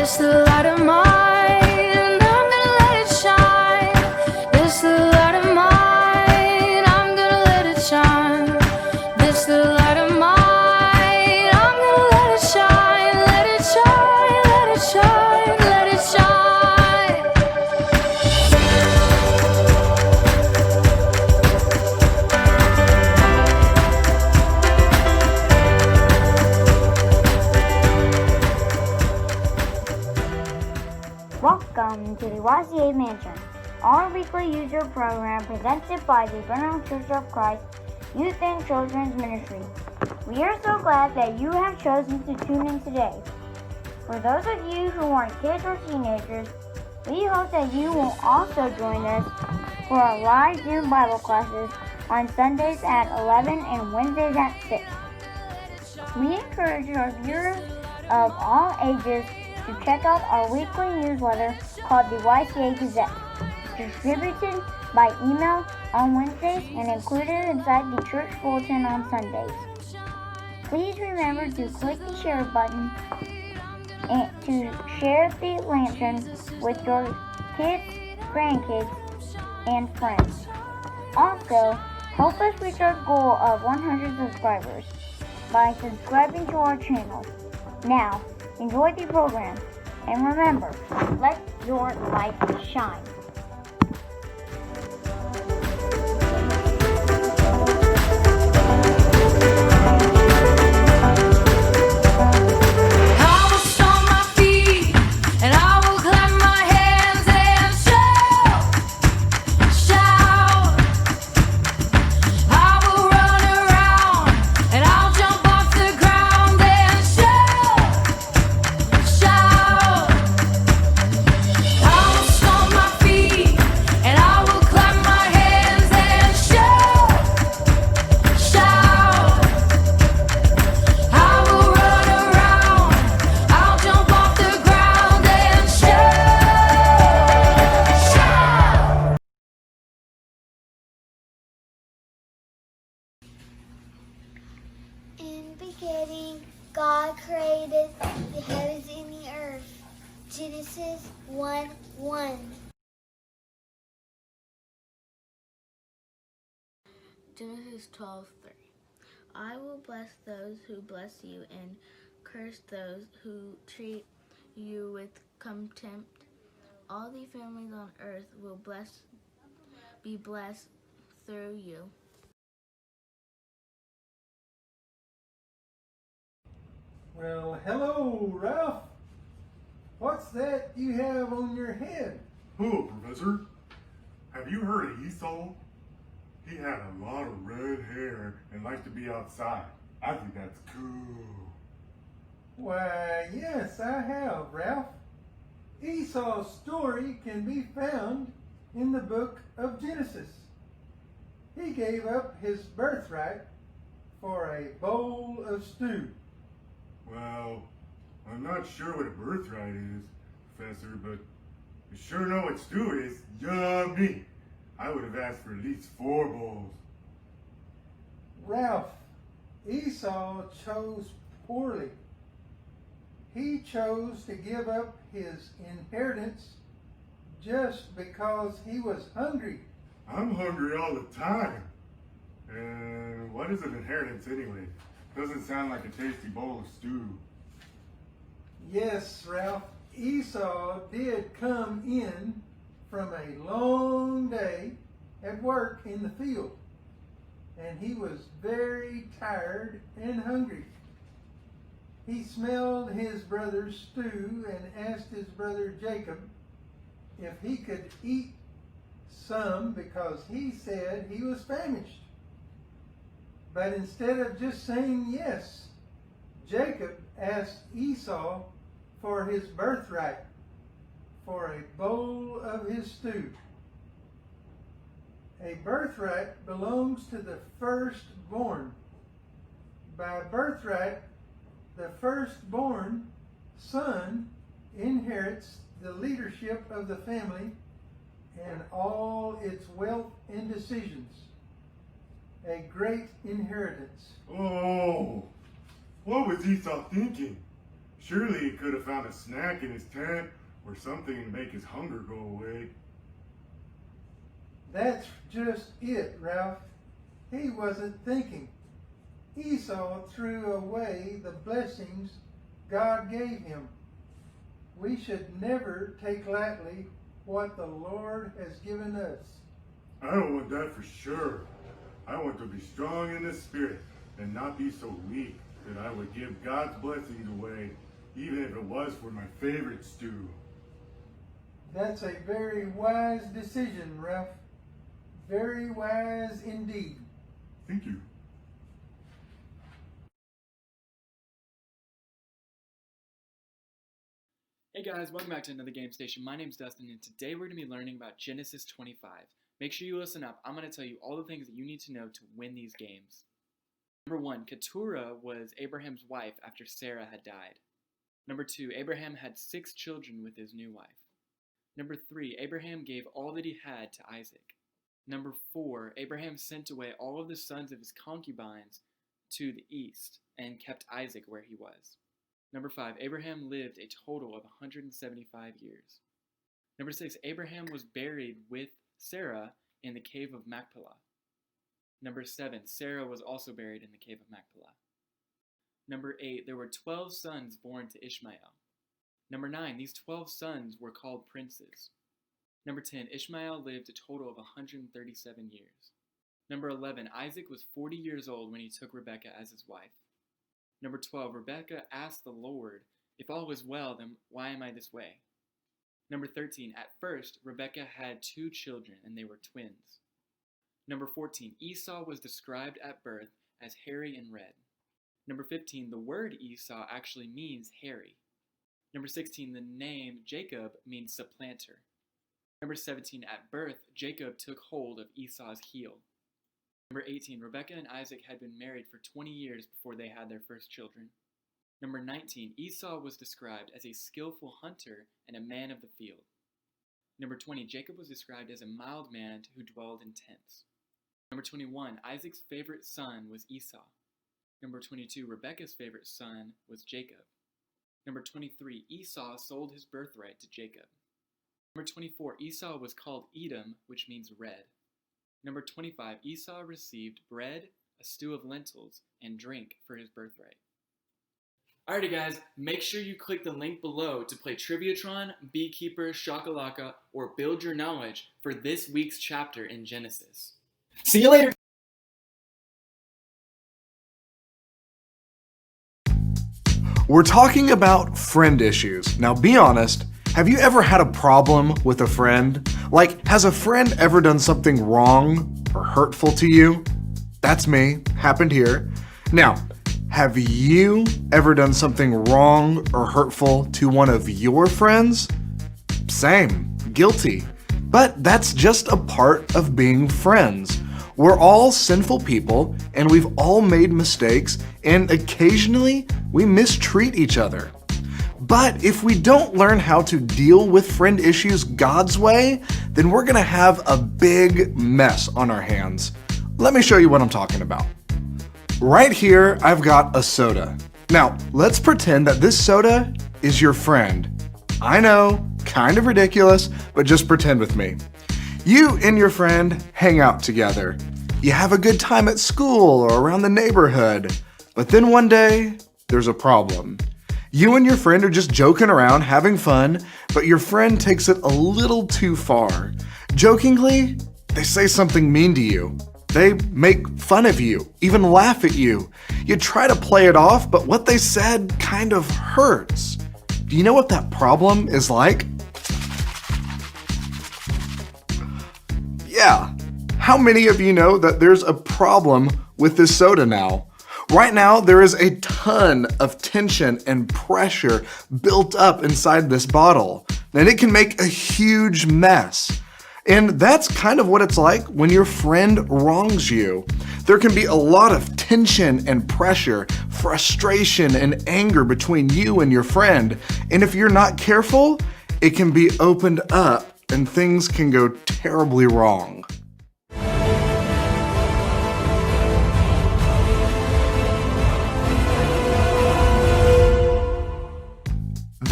This little light of mine, I'm gonna let it shine. This little light of mine, I'm gonna let it shine. This little light of mine, I'm gonna let it shine. Let it shine, let it shine, let it shine. Welcome to the YCA Lantern, our weekly user program presented by the Brenham Church of Christ Youth and Children's Ministry. We are so glad that you have chosen to tune in today. For those of you who are kids or teenagers, we hope that you will also join us for our live Zoom Bible classes on Sundays at 11 and Wednesdays at 6. We encourage our viewers of all ages to check out our weekly newsletter called the YCA Gazette, distributed by email on Wednesdays and included inside the church bulletin on Sundays. Please remember to click the share button and to share the lantern with your kids, grandkids, and friends. Also, help us reach our goal of 100 subscribers by subscribing to our channel. Now, enjoy the program, and remember, let your light shine. I will stomp my feet and I will clap my hands and shout, shout. I will run around and I'll jump off the ground and shout, shout. I will stomp my feet and I will clap my hands and shout, shout. I will run around, I'll jump off the ground and shout, shout. In the beginning, God created the heavens and the earth. Genesis 1:1. Genesis 12:3. I will bless those who bless you and curse those who treat you with contempt. All the families on earth will be blessed through you. Well, hello, Ralph. What's that you have on your head? Hello, Professor. Have you heard of Esau? He had a lot of red hair and liked to be outside. I think that's cool. Why, yes, I have, Ralph. Esau's story can be found in the book of Genesis. He gave up his birthright for a bowl of stew. Well, I'm not sure what a birthright is, Professor, but I sure know what stew is. Yummy! I would have asked for at least 4 bowls. Ralph, Esau chose poorly. He chose to give up his inheritance just because he was hungry. I'm hungry all the time. And what is an inheritance anyway? Doesn't sound like a tasty bowl of stew. Yes, Ralph, Esau did come in from a long day at work in the field, and he was very tired and hungry. He smelled his brother's stew and asked his brother Jacob if he could eat some because he said he was famished. But instead of just saying yes, Jacob asked Esau for his birthright, for a bowl of his stew. A birthright belongs to the firstborn. By birthright, the firstborn son inherits the leadership of the family and all its wealth and decisions. A great inheritance. Oh, what was Esau thinking? Surely he could have found a snack in his tent or something to make his hunger go away. That's just it, Ralph. He wasn't thinking. Esau threw away the blessings God gave him. We should never take lightly what the Lord has given us. I don't want that for sure. I want to be strong in the spirit and not be so weak that I would give God's blessings away, even if it was for my favorite stew. That's a very wise decision, Ralph. Very wise indeed. Thank you. Hey guys, welcome back to another Game Station. My name's Dustin, and today we're going to be learning about Genesis 25. Make sure you listen up. I'm going to tell you all the things that you need to know to win these games. Number 1, Keturah was Abraham's wife after Sarah had died. Number 2, Abraham had 6 children with his new wife. Number 3, Abraham gave all that he had to Isaac. Number 4, Abraham sent away all of the sons of his concubines to the east and kept Isaac where he was. Number 5, Abraham lived a total of 175 years. Number 6, Abraham was buried with Sarah in the cave of Machpelah. Number 7, Sarah was also buried in the cave of Machpelah. Number 8, there were 12 sons born to Ishmael. Number 9, these 12 sons were called princes. Number 10, Ishmael lived a total of 137 years. Number 11, Isaac was 40 years old when he took Rebekah as his wife. Number 12, Rebekah asked the Lord, "If all was well, then why am I this way?" Number 13, at first, Rebekah had 2 children, and they were twins. Number 14, Esau was described at birth as hairy and red. Number 15, the word Esau actually means hairy. Number 16, the name Jacob means supplanter. Number 17, at birth, Jacob took hold of Esau's heel. Number 18, Rebekah and Isaac had been married for 20 years before they had their first children. Number 19, Esau was described as a skillful hunter and a man of the field. Number 20, Jacob was described as a mild man who dwelled in tents. Number 21, Isaac's favorite son was Esau. Number 22, Rebekah's favorite son was Jacob. Number 23, Esau sold his birthright to Jacob. Number 24, Esau was called Edom, which means red. Number 25, Esau received bread, a stew of lentils, and drink for his birthright. Alrighty guys, make sure you click the link below to play Triviatron, Beekeeper, Shakalaka, or Build Your Knowledge for this week's chapter in Genesis. See you later! We're talking about friend issues. Now be honest, have you ever had a problem with a friend? Like, has a friend ever done something wrong or hurtful to you? That's me, happened here. Now, have you ever done something wrong or hurtful to one of your friends? Same, guilty. But that's just a part of being friends. We're all sinful people, and we've all made mistakes, and occasionally we mistreat each other. But if we don't learn how to deal with friend issues God's way, then we're gonna have a big mess on our hands. Let me show you what I'm talking about. Right here, I've got a soda. Now, let's pretend that this soda is your friend. I know, kind of ridiculous, but just pretend with me. You and your friend hang out together. You have a good time at school or around the neighborhood. But then one day, there's a problem. You and your friend are just joking around, having fun, but your friend takes it a little too far. Jokingly, they say something mean to you. They make fun of you, even laugh at you. You try to play it off, but what they said kind of hurts. Do you know what that problem is like? Yeah. How many of you know that there's a problem with this soda now? Right now, there is a ton of tension and pressure built up inside this bottle, and it can make a huge mess. And that's kind of what it's like when your friend wrongs you. There can be a lot of tension and pressure, frustration and anger between you and your friend. And if you're not careful, it can be opened up and things can go terribly wrong.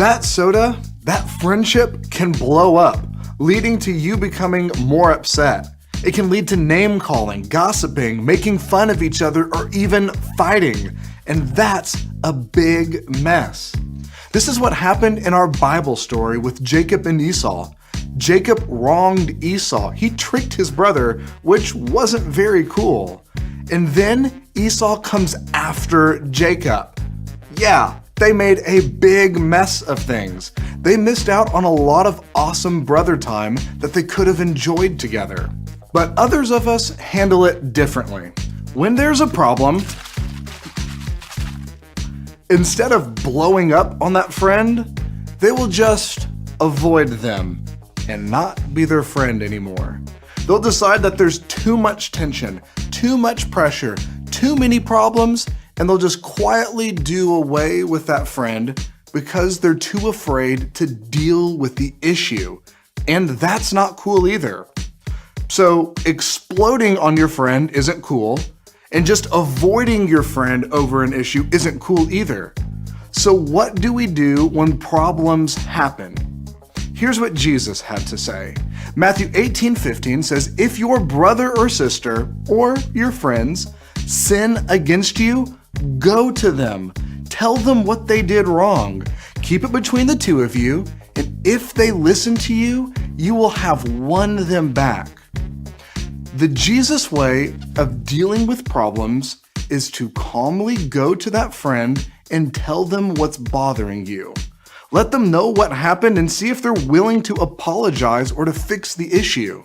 that soda, that friendship can blow up, leading to you becoming more upset. It can lead to name calling, gossiping, making fun of each other, or even fighting. And that's a big mess. This is what happened in our Bible story with Jacob and Esau. Jacob wronged Esau. He tricked his brother, which wasn't very cool. And then Esau comes after Jacob. Yeah, they made a big mess of things. They missed out on a lot of awesome brother time that they could have enjoyed together. But others of us handle it differently. When there's a problem, instead of blowing up on that friend, they will just avoid them and not be their friend anymore. They'll decide that there's too much tension, too much pressure, too many problems, and they'll just quietly do away with that friend because they're too afraid to deal with the issue. And that's not cool either. So exploding on your friend isn't cool, and just avoiding your friend over an issue isn't cool either. So what do we do when problems happen? Here's what Jesus had to say. Matthew 18:15 says, if your brother or sister or your friends sin against you, go to them. Tell them what they did wrong. Keep it between the two of you, and if they listen to you, you will have won them back. The Jesus way of dealing with problems is to calmly go to that friend and tell them what's bothering you. Let them know what happened and see if they're willing to apologize or to fix the issue.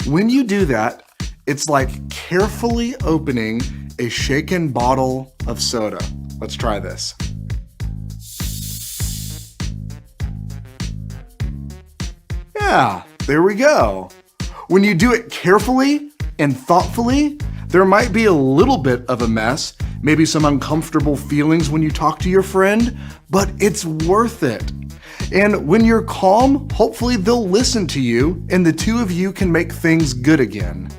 When you do that, it's like carefully opening a shaken bottle of soda. Let's try this. Yeah, there we go. When you do it carefully and thoughtfully, there might be a little bit of a mess, maybe some uncomfortable feelings when you talk to your friend, but it's worth it. And when you're calm, hopefully they'll listen to you and the two of you can make things good again.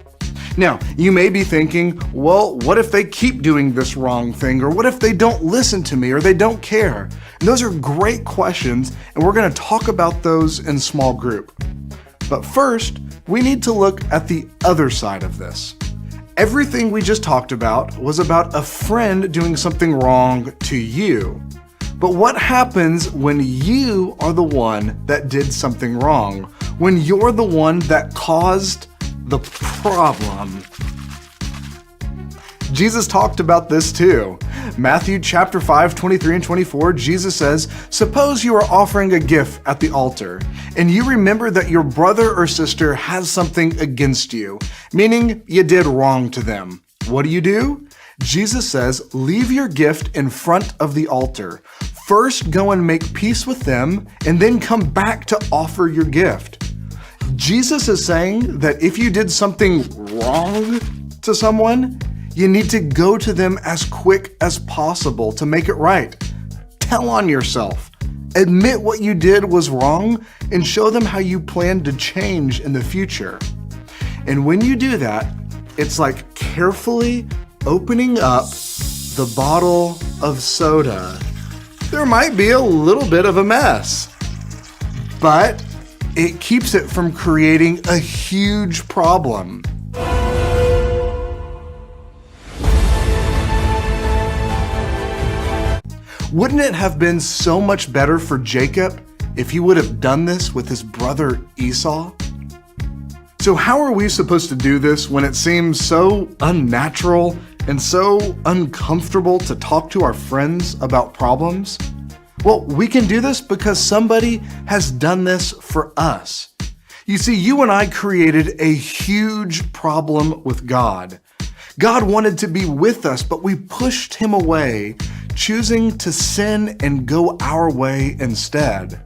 Now, you may be thinking, well, what if they keep doing this wrong thing? Or what if they don't listen to me or they don't care? And those are great questions, and we're going to talk about those in small group. But first, we need to look at the other side of this. Everything we just talked about was about a friend doing something wrong to you. But what happens when you are the one that did something wrong? When you're the one that caused the problem? Jesus talked about this too. Matthew chapter 5, 23 and 24, Jesus says, suppose you are offering a gift at the altar, and you remember that your brother or sister has something against you, meaning you did wrong to them. What do? Jesus says, leave your gift in front of the altar. First go and make peace with them, and then come back to offer your gift. Jesus is saying that if you did something wrong to someone, you need to go to them as quick as possible to make it right. Tell on yourself. Admit what you did was wrong and show them how you plan to change in the future. And when you do that, it's like carefully opening up the bottle of soda. There might be a little bit of a mess, but it keeps it from creating a huge problem. Wouldn't it have been so much better for Jacob if he would have done this with his brother Esau? So how are we supposed to do this when it seems so unnatural and so uncomfortable to talk to our friends about problems? Well, we can do this because somebody has done this for us. You see, you and I created a huge problem with God. God wanted to be with us, but we pushed him away, choosing to sin and go our way instead.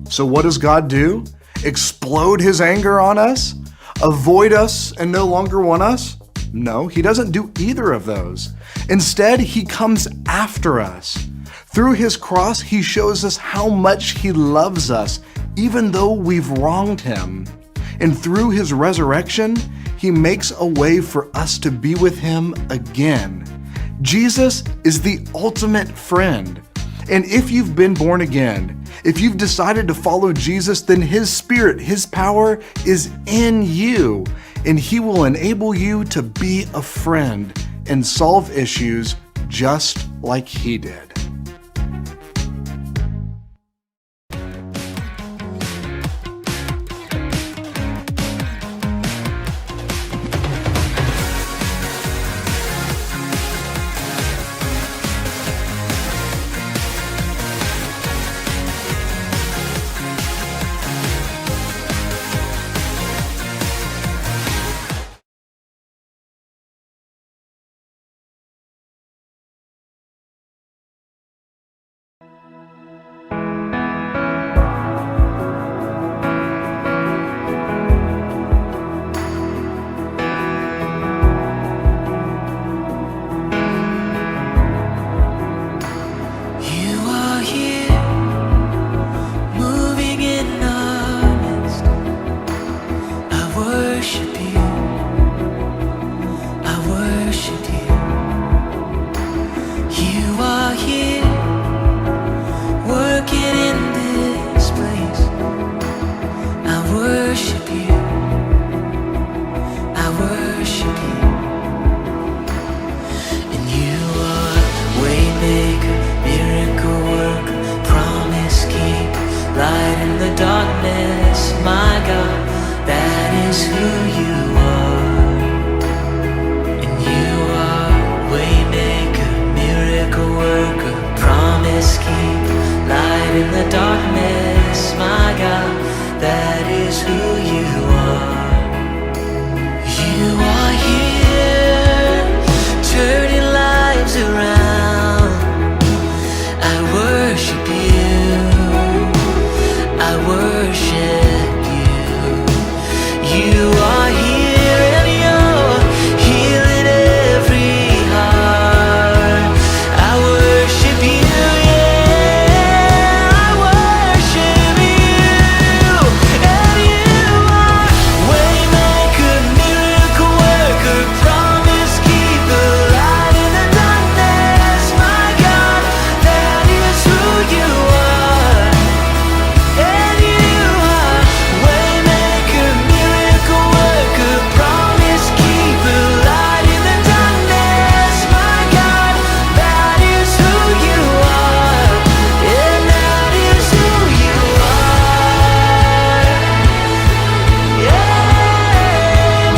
So what does God do? Explode his anger on us? Avoid us and no longer want us? No, he doesn't do either of those. Instead, he comes after us. Through his cross, he shows us how much he loves us, even though we've wronged him. And through his resurrection, he makes a way for us to be with him again. Jesus is the ultimate friend. And if you've been born again, if you've decided to follow Jesus, then His Spirit, His power is in you, and He will enable you to be a friend and solve issues just like He did. You are here, moving in our midst. I worship you. I worship you. You are here, working in this place. I worship you. I worship you. And you are waymaker, miracle worker, promise keeper, light in the darkness. My God, that is who you are. And you are waymaker, miracle worker, promise keeper, light in the darkness. My God, that is who you are. You are here, turning lives around. I worship you. I worship you. You are here and you're healing every heart. I worship you, yeah. I worship you. And you are waymaker, miracle worker, promise keeper, light in the darkness. My God, that is who you are. And you are waymaker, miracle worker, promise keeper, light in the darkness. My God, that is who you are. And that is who you are. Yeah,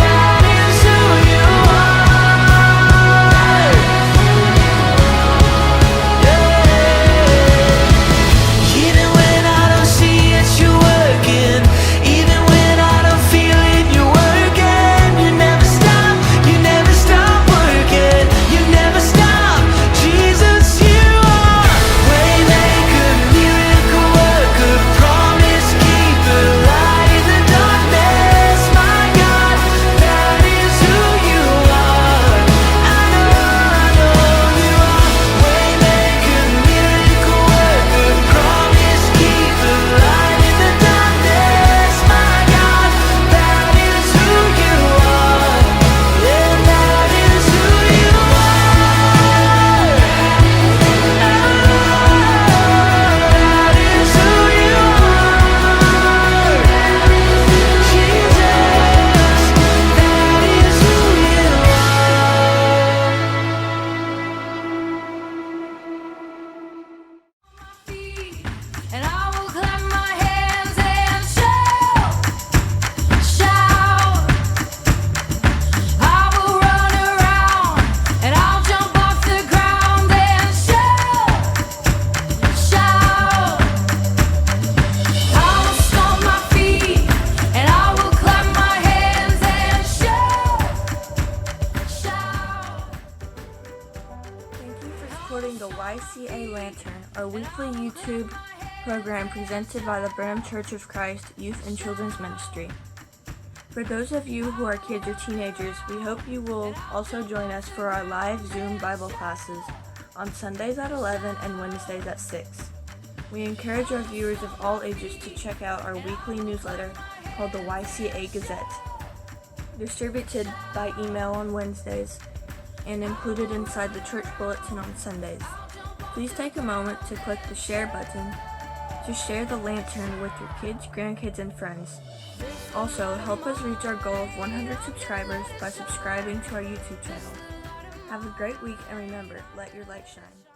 that is who you are. Yeah. Even when I don't see it, you're working. Even when I don't feel it, you're working. You never stop working. You never stop. Jesus, you are waymaker, miracle worker, promise keeper, light in the darkness. My God, that is who you are. I know you are waymaker, miracle worker, promise keeper, light in the darkness. My God, that is who you are. And that is who you are. That is who you are. Jesus, that is who you are. And I will clap my hands and shout, shout. I will run around and I'll jump off the ground and shout, shout. I will stomp my feet and I will clap my hands and shout, shout. Thank you for supporting the YCA Lantern, our weekly YouTube program presented by the Brenham Church of Christ Youth and Children's Ministry. For those of you who are kids or teenagers, we hope you will also join us for our live Zoom Bible classes on Sundays at 11 and Wednesdays at 6. We encourage our viewers of all ages to check out our weekly newsletter called the YCA Gazette, distributed by email on Wednesdays and included inside the church bulletin on Sundays. Please take a moment to click the share button to share the lantern with your kids, grandkids, and friends. Also, help us reach our goal of 100 subscribers by subscribing to our YouTube channel. Have a great week, and remember, let your light shine.